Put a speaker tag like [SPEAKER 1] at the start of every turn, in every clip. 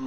[SPEAKER 1] All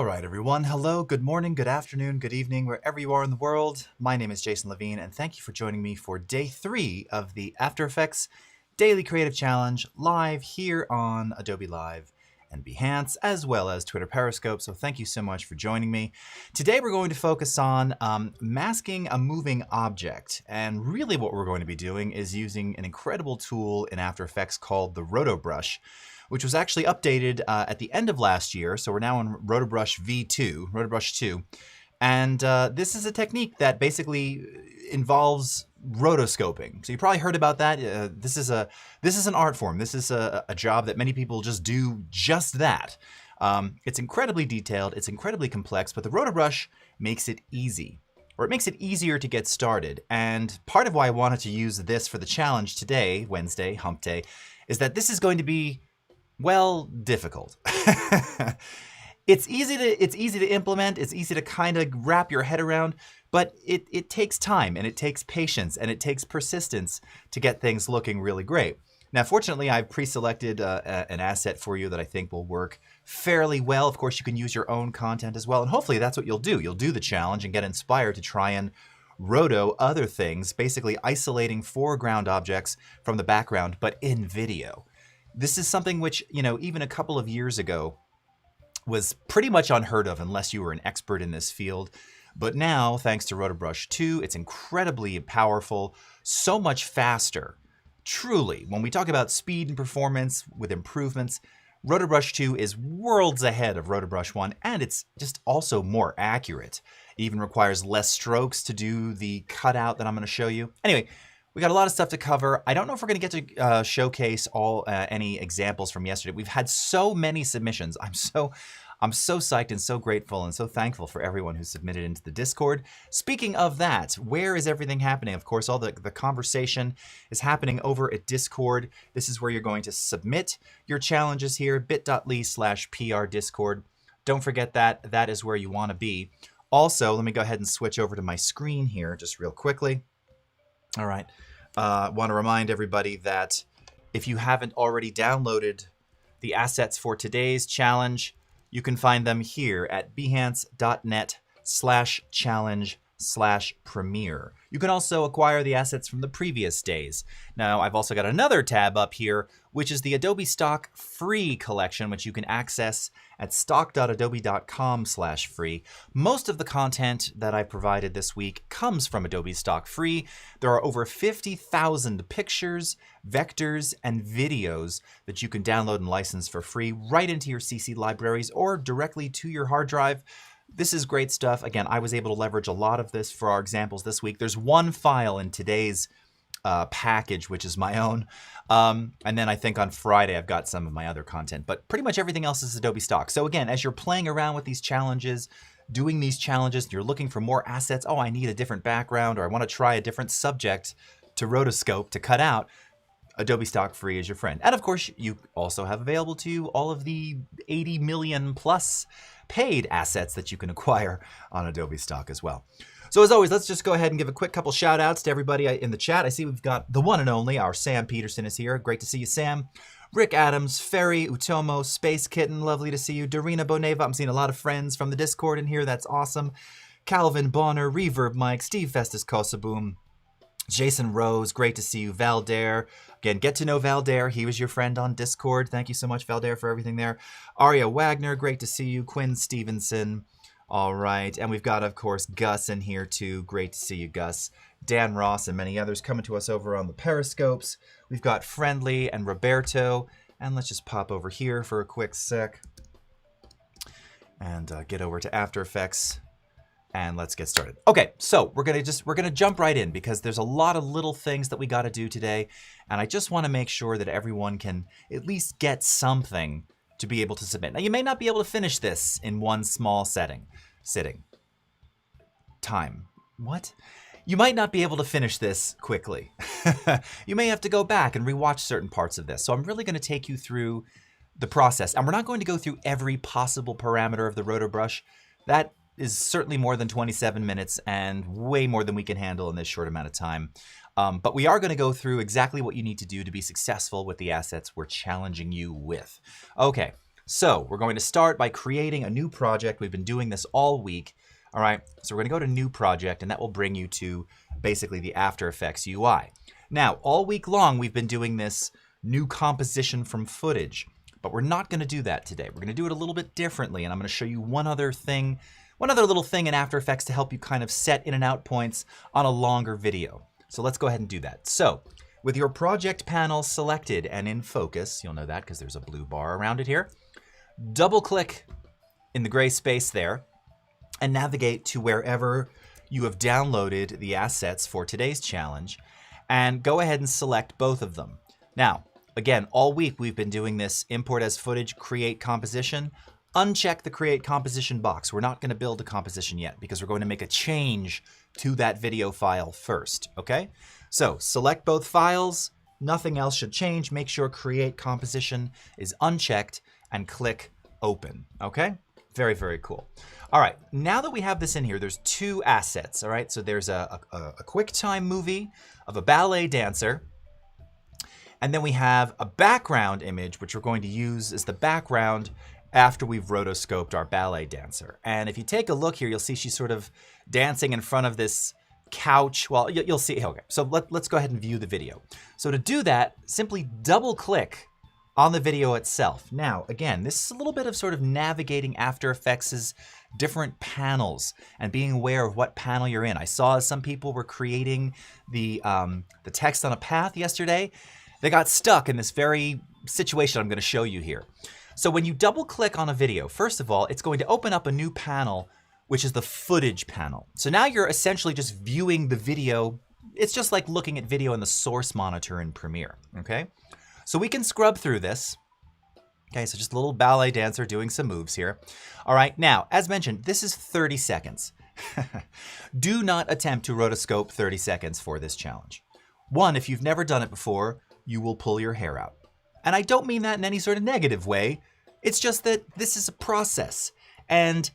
[SPEAKER 1] right, everyone. Hello, good morning, good afternoon, good evening, wherever you are in the world. My name is Jason Levine, and thank you for joining me for day 3 of the After Effects Daily Creative Challenge live here on Adobe Live and Behance, as well as Twitter Periscope. So thank you so much for joining me. Today we're going to focus on masking a moving object. And really what we're going to be doing is using an incredible tool in After Effects called the Roto Brush, which was actually updated at the end of last year. So we're now on Rotobrush V2, Rotobrush 2. And this is a technique that basically involves rotoscoping. So you probably heard about that. This is an art form. This is a job that many people just do just that. It's incredibly detailed. It's incredibly complex, but the Rotobrush makes it easy, or it makes it easier to get started. And part of why I wanted to use this for the challenge today, Wednesday, Hump Day, is that this is going to be, well, difficult. It's easy to implement. It's easy to kind of wrap your head around, but it takes time and it takes patience and it takes persistence to get things looking really great. Now, fortunately, I've pre-selected an asset for you that I think will work fairly well. Of course, you can use your own content as well, and hopefully that's what you'll do. You'll do the challenge and get inspired to try and roto other things, basically isolating foreground objects from the background, but in video. This is something which, you know, even a couple of years ago was pretty much unheard of unless you were an expert in this field. But now, thanks to Rotobrush 2, it's incredibly powerful, so much faster. Truly, when we talk about speed and performance with improvements, Rotobrush 2 is worlds ahead of Rotobrush 1, and it's just also more accurate. It even requires less strokes to do the cutout that I'm going to show you. Anyway, we got a lot of stuff to cover. I don't know if we're going to get to showcase any examples from yesterday. We've had so many submissions. I'm so psyched and so grateful and so thankful for everyone who submitted into the Discord. Speaking of that, where is everything happening? Of course, all the conversation is happening over at Discord. This is where you're going to submit your challenges here, bit.ly/prdiscord. Don't forget that. That is where you want to be. Also, let me go ahead and switch over to my screen here just real quickly. All right. Want to remind everybody that if you haven't already downloaded the assets for today's challenge, you can find them here at behance.net/challenge/premiere. You can also acquire the assets from the previous days. Now, I've also got another tab up here, which is the Adobe Stock Free collection, which you can access at stock.adobe.com/free. Most of the content that I provided this week comes from Adobe Stock Free. There are over 50,000 pictures, vectors, and videos that you can download and license for free right into your CC libraries or directly to your hard drive. This is great stuff. Again, I was able to leverage a lot of this for our examples this week. There's one file in today's package, which is my own. And then I think on Friday, I've got some of my other content, but pretty much everything else is Adobe Stock. So again, as you're playing around with these challenges, doing these challenges, you're looking for more assets. Oh, I need a different background, or I want to try a different subject to rotoscope, to cut out. Adobe Stock Free is your friend. And of course, you also have available to you all of the 80 million plus paid assets that you can acquire on Adobe Stock as well. So as always, let's just go ahead and give a quick couple shout outs to everybody in the chat. I see we've got the one and only, our Sam Peterson is here. Great to see you, Sam. Rick Adams, Ferry, Utomo, Space Kitten, lovely to see you. Dorina Boneva, I'm seeing a lot of friends from the Discord in here. That's awesome. Calvin Bonner, Reverb Mike, Steve Festus Kosaboom, Jason Rose, great to see you. Valdair, again, get to know Valdair. He was your friend on Discord. Thank you so much, Valdair, for everything there. Aria Wagner, great to see you. Quinn Stevenson. All right, and we've got, of course, Gus in here too. Great to see you, Gus. Dan Ross and many others coming to us over on the Periscopes. We've got Friendly and Roberto. And let's just pop over here for a quick sec and get over to After Effects. And let's get started. Okay, so we're gonna jump right in because there's a lot of little things that we got to do today, and I just want to make sure that everyone can at least get something to be able to submit. Now, you may not be able to finish this in one small sitting. What? You might not be able to finish this quickly. You may have to go back and rewatch certain parts of this. So I'm really going to take you through the process. And we're not going to go through every possible parameter of the Roto Brush. That is certainly more than 27 minutes and way more than we can handle in this short amount of time. But we are going to go through exactly what you need to do to be successful with the assets we're challenging you with. Okay, so we're going to start by creating a new project. We've been doing this all week. All right, so we're going to go to New Project, and that will bring you to basically the After Effects UI. Now, all week long, we've been doing this new composition from footage, but we're not going to do that today. We're going to do it a little bit differently, and I'm going to show you one other little thing in After Effects to help you kind of set in and out points on a longer video. So let's go ahead and do that. So with your project panel selected and in focus, you'll know that because there's a blue bar around it here, double click in the gray space there and navigate to wherever you have downloaded the assets for today's challenge and go ahead and select both of them. Now, again, all week we've been doing this import as footage, create composition. Uncheck the create composition box. We're not going to build a composition yet because we're going to make a change to that video file first, okay? So select both files, nothing else should change. Make sure create composition is unchecked and click open, okay? Very, very cool. All right, now that we have this in here, there's two assets, all right? So there's a QuickTime movie of a ballet dancer, and then we have a background image, which we're going to use as the background after we've rotoscoped our ballet dancer. And if you take a look here, you'll see she's sort of dancing in front of this couch. Well, you'll see. Okay, so let's go ahead and view the video. So to do that, simply double click on the video itself. Now, again, this is a little bit of sort of navigating After Effects' different panels and being aware of what panel you're in. I saw some people were creating the text on a path yesterday. They got stuck in this very situation I'm going to show you here. So when you double click on a video, first of all, it's going to open up a new panel, which is the footage panel. So now you're essentially just viewing the video. It's just like looking at video in the source monitor in Premiere, okay? So we can scrub through this. Okay, so just a little ballet dancer doing some moves here. All right, now, as mentioned, this is 30 seconds. Do not attempt to rotoscope 30 seconds for this challenge. One, if you've never done it before, you will pull your hair out. And I don't mean that in any sort of negative way. It's just that this is a process. And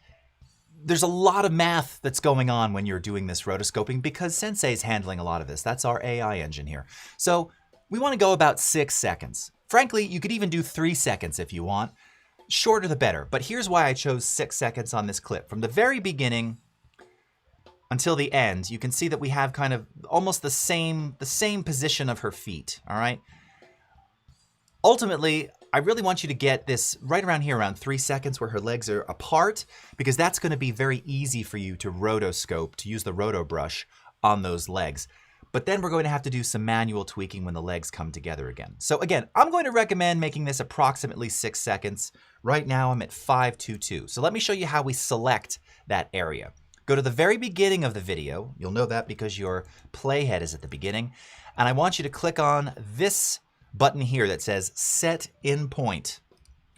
[SPEAKER 1] there's a lot of math that's going on when you're doing this rotoscoping because Sensei is handling a lot of this. That's our AI engine here. So we want to go about 6 seconds. Frankly, you could even do 3 seconds if you want. Shorter the better. But here's why I chose 6 seconds on this clip. From the very beginning until the end, you can see that we have kind of almost the same position of her feet, all right? Ultimately, I really want you to get this right around here, around 3 seconds where her legs are apart, because that's going to be very easy for you to rotoscope, to use the Roto Brush on those legs. But then we're going to have to do some manual tweaking when the legs come together again. So again, I'm going to recommend making this approximately 6 seconds. Right now I'm at 5:22. So let me show you how we select that area. Go to the very beginning of the video. You'll know that because your playhead is at the beginning. And I want you to click on this button here that says Set In Point,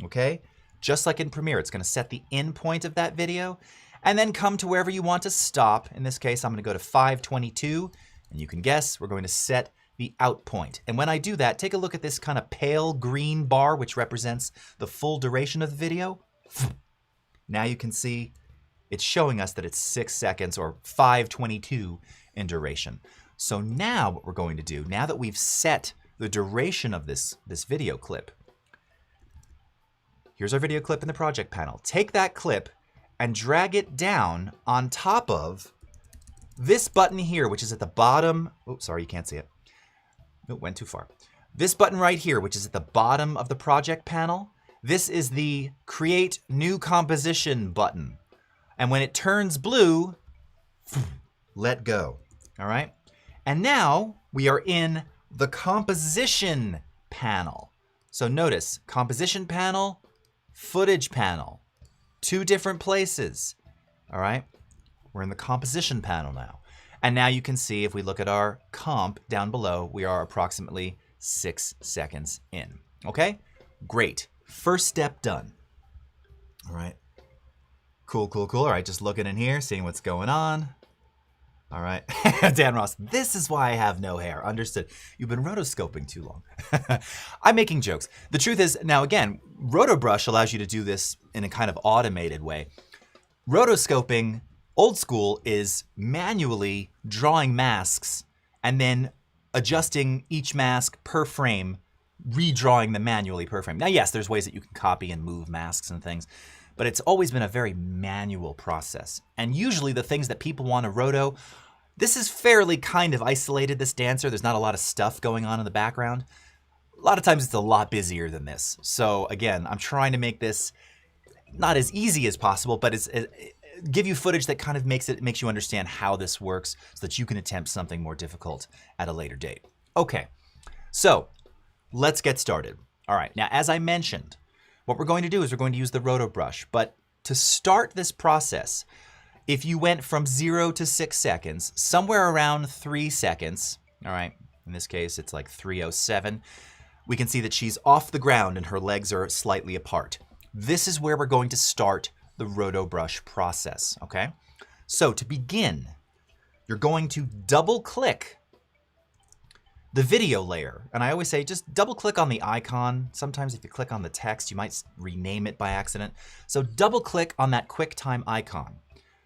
[SPEAKER 1] okay? Just like in Premiere, it's going to set the in point of that video, and then come to wherever you want to stop. In this case, I'm going to go to 5:22, and you can guess we're going to set the out point. And when I do that, take a look at this kind of pale green bar, which represents the full duration of the video. Now you can see it's showing us that it's 6 seconds or 5:22 in duration. So now what we're going to do, now that we've set the duration of this video clip. Here's our video clip in the project panel. Take that clip and drag it down on top of this button here, which is at the bottom. Oh, sorry, you can't see it. It went too far. This button right here, which is at the bottom of the project panel. This is the Create New Composition button. And when it turns blue, let go. All right. And now we are in the composition panel. So notice composition panel, footage panel, 2 different places. All right, we're in the composition panel now. And now you can see if we look at our comp down below, we are approximately 6 seconds in. Okay, great. First step done. All right, cool, cool, cool. All right, just looking in here, seeing what's going on. All right. Dan Ross, this is why I have no hair. Understood. You've been rotoscoping too long. I'm making jokes. The truth is, now again, Rotobrush allows you to do this in a kind of automated way. Rotoscoping, old school, is manually drawing masks and then adjusting each mask per frame, redrawing them manually per frame. Now, yes, there's ways that you can copy and move masks and things, but it's always been a very manual process. And usually the things that people want to roto, this is fairly kind of isolated, this dancer. There's not a lot of stuff going on in the background. A lot of times it's a lot busier than this. So again, I'm trying to make this not as easy as possible, but give you footage that kind of makes you understand how this works so that you can attempt something more difficult at a later date. Okay, so let's get started. All right, now as I mentioned, what we're going to do is we're going to use the Roto Brush, but to start this process, if you went from 0 to 6 seconds, somewhere around 3 seconds, all right, in this case it's like 3:07, we can see that she's off the ground and her legs are slightly apart. This is where we're going to start the Roto Brush process, okay? So to begin, you're going to double click the video layer. And I always say just double click on the icon. Sometimes if you click on the text, you might rename it by accident. So double click on that QuickTime icon.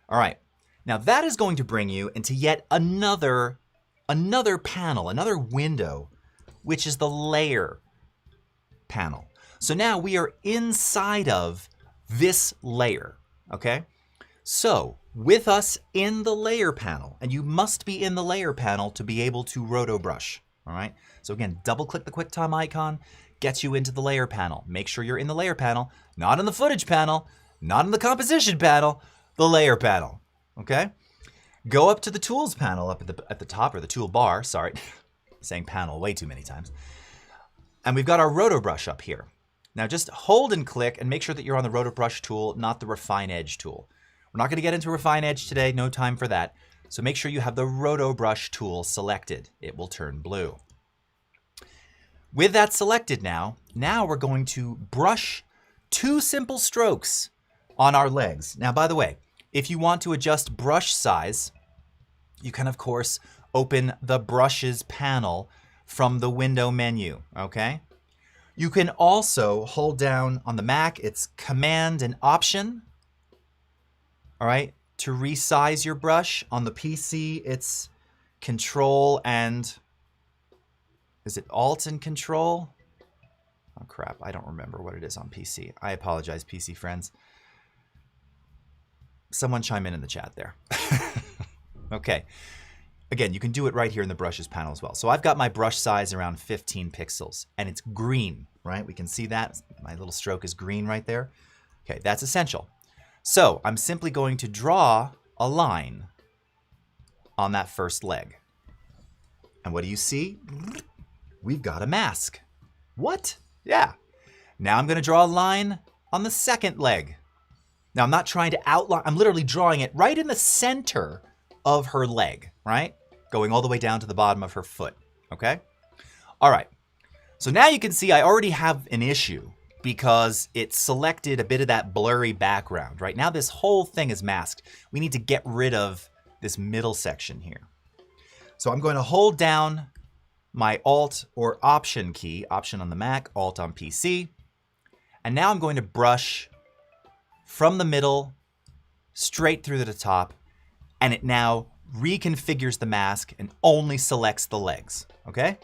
[SPEAKER 1] All right, now that is going to bring you into yet another panel, another window, which is the layer panel. So now we are inside of this layer, okay? So with us in the layer panel, and you must be in the layer panel to be able to Roto Brush, all right? So again, double click the QuickTime icon, gets you into the layer panel. Make sure you're in the layer panel, not in the footage panel, not in the composition panel, the layer panel, okay? Go up to the tools panel up at the top, or the tool bar, sorry, saying panel way too many times. And we've got our Roto Brush up here. Now just hold and click and make sure that you're on the Roto Brush tool, not the Refine Edge tool. We're not going to get into Refine Edge today, no time for that. So make sure you have the Roto Brush tool selected. It will turn blue. With that selected now we're going to brush 2 simple strokes on our legs. Now, by the way, if you want to adjust brush size, you can, of course, open the Brushes panel from the window menu, okay? You can also hold down on the Mac, it's Command and Option, all right, to resize your brush. On the PC, it's Control and, is it Alt and Control? Oh crap, I don't remember what it is on PC. I apologize, PC friends. Someone chime in the chat there. Okay. Again, you can do it right here in the Brushes panel as well. So I've got my brush size around 15 pixels, and it's green, right? We can see that. My little stroke is green right there. Okay, that's essential. So I'm simply going to draw a line on that first leg. And what do you see? We've got a mask. What? Yeah. Now I'm going to draw a line on the second leg. Now I'm not trying to outline, I'm literally drawing it right in the center of her leg, right? Going all the way down to the bottom of her foot, okay? All right, so now you can see I already have an issue because it selected a bit of that blurry background, right? Now this whole thing is masked. We need to get rid of this middle section here. So I'm going to hold down my Alt or Option key, Option on the Mac, Alt on PC, and now I'm going to brush from the middle straight through to the top, and it now reconfigures the mask and only selects the legs, okay?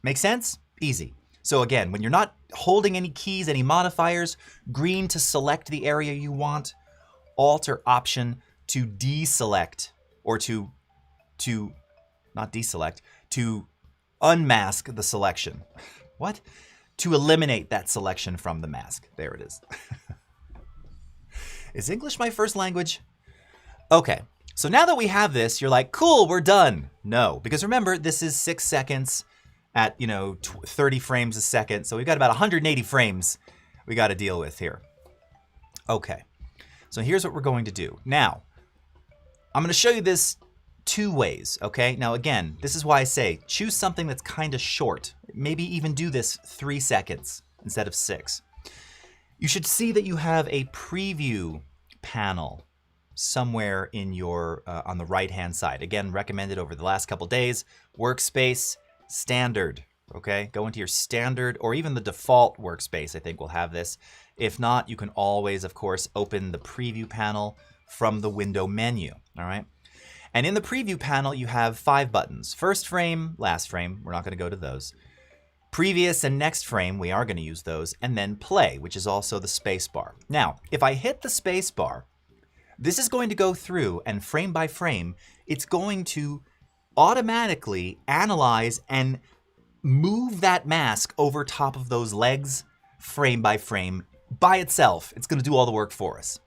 [SPEAKER 1] Make sense? Easy. So again, when you're not holding any keys, any modifiers, green to select the area you want, Alt or Option to deselect, or to not deselect, to unmask the selection. What? To eliminate that selection from the mask. There it is. Is English my first language? Okay, so now that we have this, you're like, cool, we're done. No, because remember, this is 6 seconds at, 30 frames a second. So we've got about 180 frames we got to deal with here. Okay, so here's what we're going to do. Now, I'm going to show you this 2 ways, okay? Now again, this is why I say choose something that's kind of short. Maybe even do this 3 seconds instead of 6. You should see that you have a preview panel somewhere in your, on the right-hand side. Again, recommended over the last couple days, workspace, standard, okay? Go into your standard or even the default workspace, I think will have this. If not, you can always, of course, open the preview panel from the window menu, all right? And in the preview panel, you have 5 buttons. First frame, last frame, we're not gonna go to those. Previous and next frame, we are gonna use those. And then play, which is also the space bar. Now, if I hit the space bar, this is going to go through and frame by frame, it's going to automatically analyze and move that mask over top of those legs frame by frame by itself. It's gonna do all the work for us.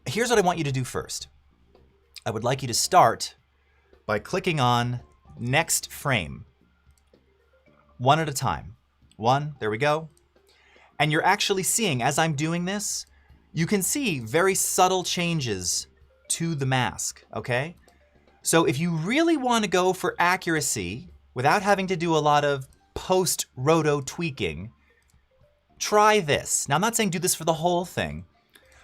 [SPEAKER 1] Here's what I want you to do first. I would like you to start by clicking on next frame, one at a time. One, there we go. And you're actually seeing, as I'm doing this, you can see very subtle changes to the mask, okay? So if you really want to go for accuracy without having to do a lot of post-roto tweaking, try this. Now, I'm not saying do this for the whole thing,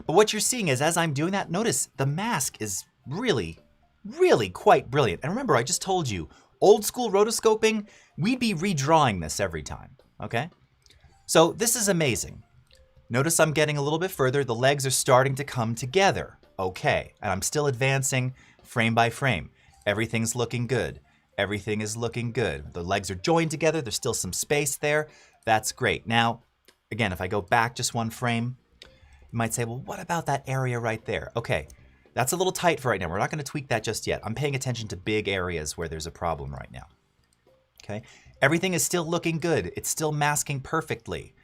[SPEAKER 1] but what you're seeing is, as I'm doing that, notice the mask is really, really quite brilliant. And remember, I just told you, old school rotoscoping, we'd be redrawing this every time, okay? So this is amazing. Notice I'm getting a little bit further. The legs are starting to come together. Okay, and I'm still advancing frame by frame. Everything's looking good. Everything is looking good. The legs are joined together. There's still some space there. That's great. Now, again, if I go back just one frame, you might say, well, what about that area right there? Okay, that's a little tight for right now. We're not going to tweak that just yet. I'm paying attention to big areas where there's a problem right now. Okay, everything is still looking good. It's still masking perfectly.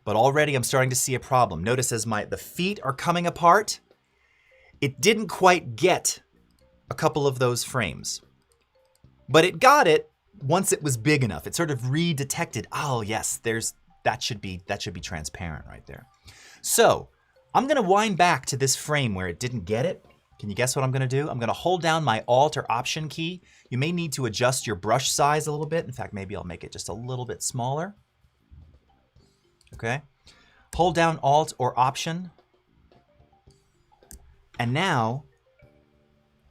[SPEAKER 1] But already I'm starting to see a problem. Notice as the feet are coming apart, it didn't quite get a couple of those frames. But it got it once it was big enough. It sort of redetected, oh yes, that should be transparent right there. So I'm gonna wind back to this frame where it didn't get it. Can you guess what I'm gonna do? I'm gonna hold down my Alt or Option key. You may need to adjust your brush size a little bit. In fact, maybe I'll make it just a little bit smaller. Okay, hold down Alt or Option. And now,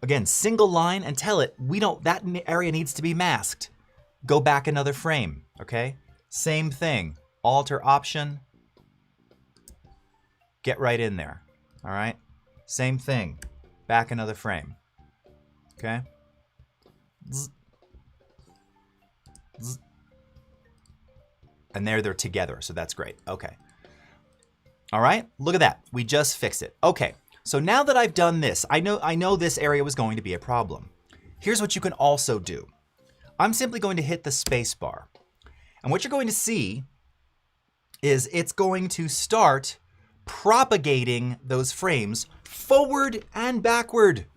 [SPEAKER 1] again, single line and tell it, that area needs to be masked. Go back another frame, okay? Same thing, Alt or Option. Get right in there, all right? Same thing, back another frame, okay? Zzz. Zzz. And there they're together, so that's great. Okay. All right, look at that. We just fixed it. Okay, so now that I've done this, I know this area was going to be a problem. Here's what you can also do. I'm simply going to hit the space bar. And what you're going to see is it's going to start propagating those frames forward and backward.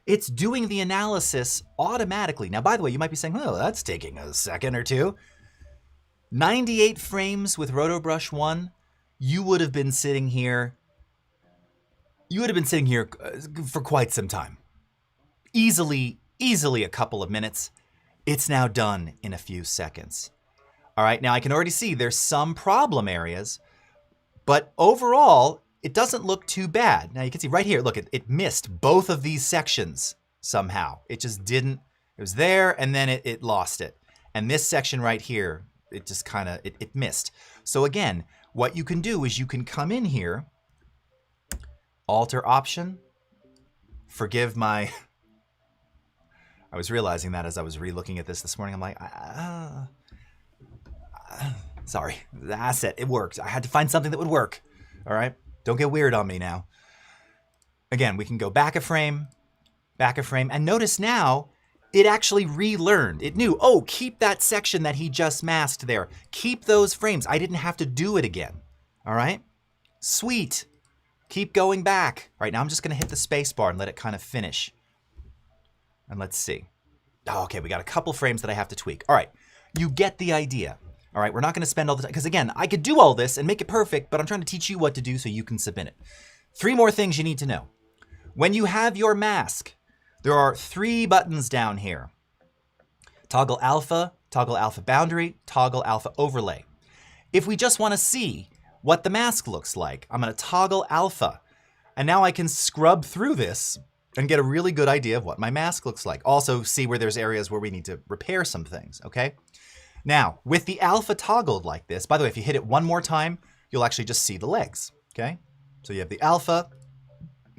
[SPEAKER 1] It's doing the analysis automatically. Now, by the way, you might be saying, oh, that's taking a second or two. 98 frames with Rotobrush 1, you would have been sitting here. You would have been sitting here for quite some time. Easily a couple of minutes. It's now done in a few seconds. All right, now I can already see there's some problem areas, but overall, it doesn't look too bad. Now you can see right here, look, it missed both of these sections somehow. It just didn't, it was there and then it lost it. And this section right here, it just kind of, it missed. So again, what you can do is you can come in here, Alt or Option, forgive my, I was realizing that as I was re-looking at this morning, I'm like, sorry, the asset, it worked. I had to find something that would work, all right? Don't get weird on me now. Again, we can go back a frame, and notice now, it actually relearned. It knew, oh, keep that section that he just masked there. Keep those frames. I didn't have to do it again. All right? Sweet. Keep going back. All right, now I'm just going to hit the space bar and let it kind of finish. And let's see. Oh, okay, we got a couple frames that I have to tweak. All right, you get the idea. All right, we're not going to spend all the time, because again, I could do all this and make it perfect, but I'm trying to teach you what to do so you can submit it. 3 more things you need to know. When you have your mask, there are 3 buttons down here. Toggle alpha boundary, toggle alpha overlay. If we just want to see what the mask looks like, I'm going to toggle alpha. And now I can scrub through this and get a really good idea of what my mask looks like. Also see where there's areas where we need to repair some things, okay? Now, with the alpha toggled like this, by the way, if you hit it one more time, you'll actually just see the legs, okay? So you have the alpha,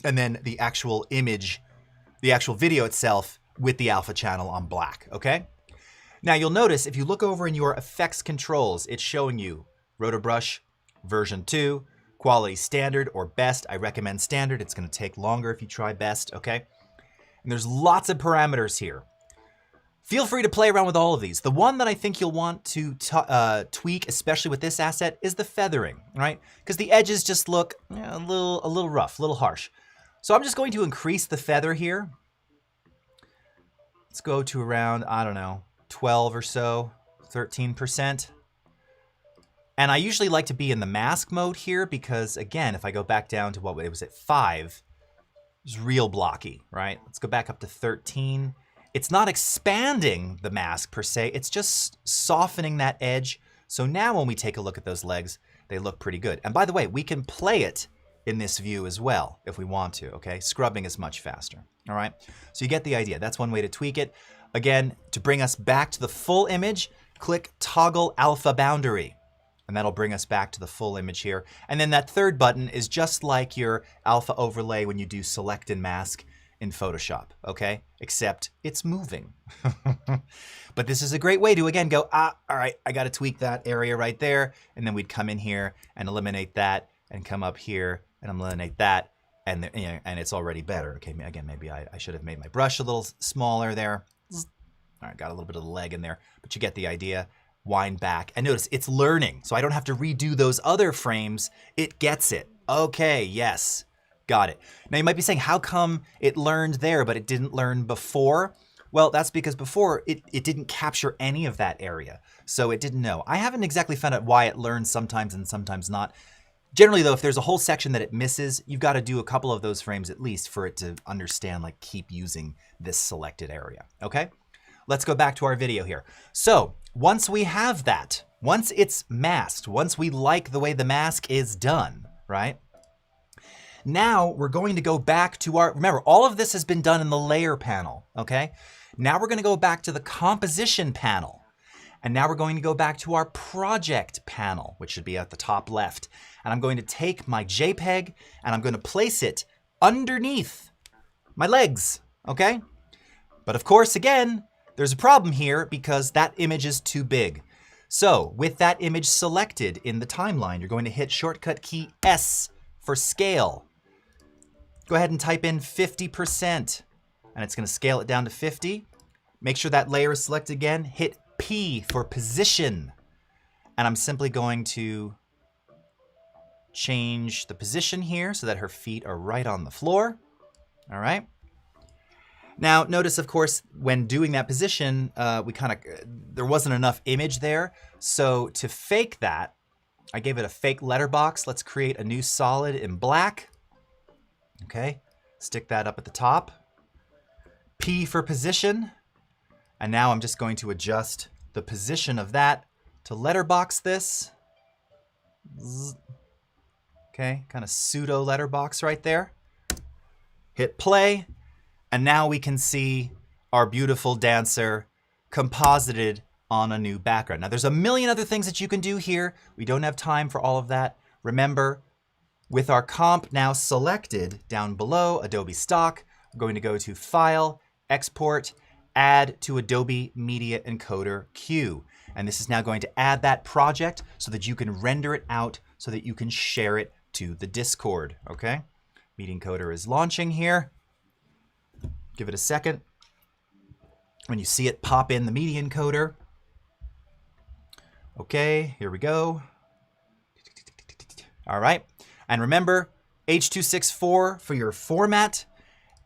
[SPEAKER 1] and then the actual image, the actual video itself with the alpha channel on black, okay? Now you'll notice if you look over in your effects controls, it's showing you Rotobrush version 2, quality standard or best. I recommend standard. It's going to take longer if you try best, okay? And there's lots of parameters here. Feel free to play around with all of these. The one that I think you'll want to tweak, especially with this asset, is the feathering, right? Because the edges just look a little rough, a little harsh. So I'm just going to increase the feather here. Let's go to around, I don't know, 12 or so, 13%. And I usually like to be in the mask mode here because, again, if I go back down to what it was at 5, it's real blocky, right? Let's go back up to 13. It's not expanding the mask per se, it's just softening that edge. So now when we take a look at those legs, they look pretty good. And by the way, we can play it in this view as well if we want to, okay? Scrubbing is much faster, all right? So you get the idea. That's one way to tweak it. Again, to bring us back to the full image, click Toggle Alpha Boundary. And that'll bring us back to the full image here. And then that third button is just like your alpha overlay when you do select and mask in Photoshop, okay? Except it's moving. But this is a great way to, again, go, all right, I got to tweak that area right there. And then we'd come in here and eliminate that and come up here and eliminate that. And, and it's already better. Okay, again, maybe I should have made my brush a little smaller there. All right, got a little bit of the leg in there, but you get the idea. Wind back, and notice it's learning, so I don't have to redo those other frames. It gets it. Okay, yes, got it. Now you might be saying, how come it learned there, but it didn't learn before? Well, that's because before it didn't capture any of that area, so it didn't know. I haven't exactly found out why it learns sometimes and sometimes not. Generally though, if there's a whole section that it misses, you've got to do a couple of those frames at least for it to understand, like, keep using this selected area, okay? Let's go back to our video here. So once we have that, once it's masked, once we like the way the mask is done, right? Now we're going to go back to our, remember, all of this has been done in the layer panel, okay? Now we're going to go back to the composition panel. And now we're going to go back to our project panel, which should be at the top left. And I'm going to take my JPEG and I'm going to place it underneath my legs, okay? But of course, again, there's a problem here because that image is too big. So with that image selected in the timeline, you're going to hit shortcut key S for scale. Go ahead and type in 50%, and it's going to scale it down to 50. Make sure that layer is selected again. Hit P for position. And I'm simply going to change the position here so that her feet are right on the floor. All right. Now, notice, of course, when doing that position, there wasn't enough image there. So to fake that, I gave it a fake letterbox. Let's create a new solid in black. Okay, stick that up at the top. P for position. And now I'm just going to adjust the position of that to letterbox this. Okay, kind of pseudo letterbox right there. Hit play. And now we can see our beautiful dancer composited on a new background. Now there's a million other things that you can do here. We don't have time for all of that. Remember, with our comp now selected down below, Adobe Stock, we're going to go to File, Export, Add to Adobe Media Encoder Queue. And this is now going to add that project so that you can render it out so that you can share it to the Discord, okay? Media Encoder is launching here. Give it a second. When you see it pop in the media encoder. Okay, here we go. All right. And remember, H.264 for your format,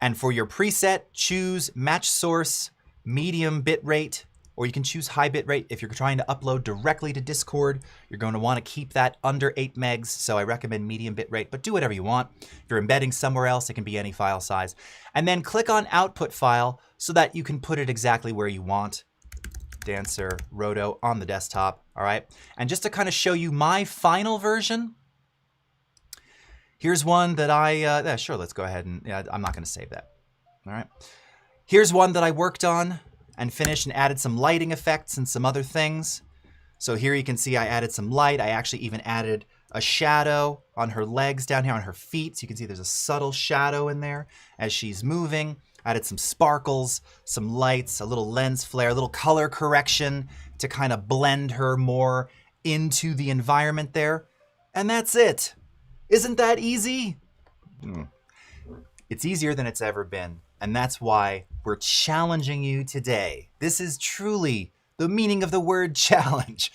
[SPEAKER 1] and for your preset, choose match source, medium bitrate, or you can choose high bitrate. If you're trying to upload directly to Discord, you're going to want to keep that under 8 megs, so I recommend medium bitrate, but do whatever you want. If you're embedding somewhere else, it can be any file size. And then click on Output File so that you can put it exactly where you want. Dancer, Roto on the desktop, all right? And just to kind of show you my final version, Here's one that yeah, sure, let's go ahead and, yeah, I'm not gonna save that. All right. Here's one that I worked on and finished and added some lighting effects and some other things. So here you can see I added some light. I actually even added a shadow on her legs down here, on her feet. So you can see there's a subtle shadow in there as she's moving. I added some sparkles, some lights, a little lens flare, a little color correction to kind of blend her more into the environment there. And that's it. Isn't that easy? It's easier than it's ever been. And that's why we're challenging you today. This is truly the meaning of the word challenge.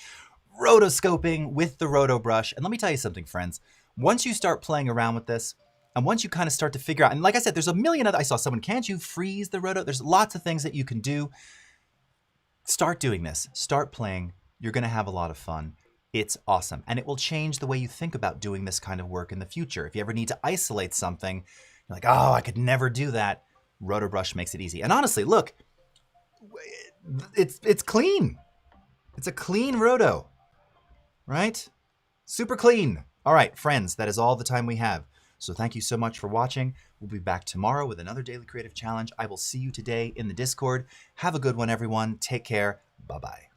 [SPEAKER 1] Rotoscoping with the Roto Brush. And let me tell you something, friends. Once you start playing around with this, and once you kind of start to figure out, and like I said, there's a million other, I saw someone, can't you freeze the Roto? There's lots of things that you can do. Start doing this. Start playing. You're going to have a lot of fun. It's awesome. And it will change the way you think about doing this kind of work in the future. If you ever need to isolate something, you're like, oh, I could never do that. Rotobrush makes it easy. And honestly, look, it's clean. It's a clean roto, right? Super clean. All right, friends, that is all the time we have. So thank you so much for watching. We'll be back tomorrow with another Daily Creative Challenge. I will see you today in the Discord. Have a good one, everyone. Take care. Bye-bye.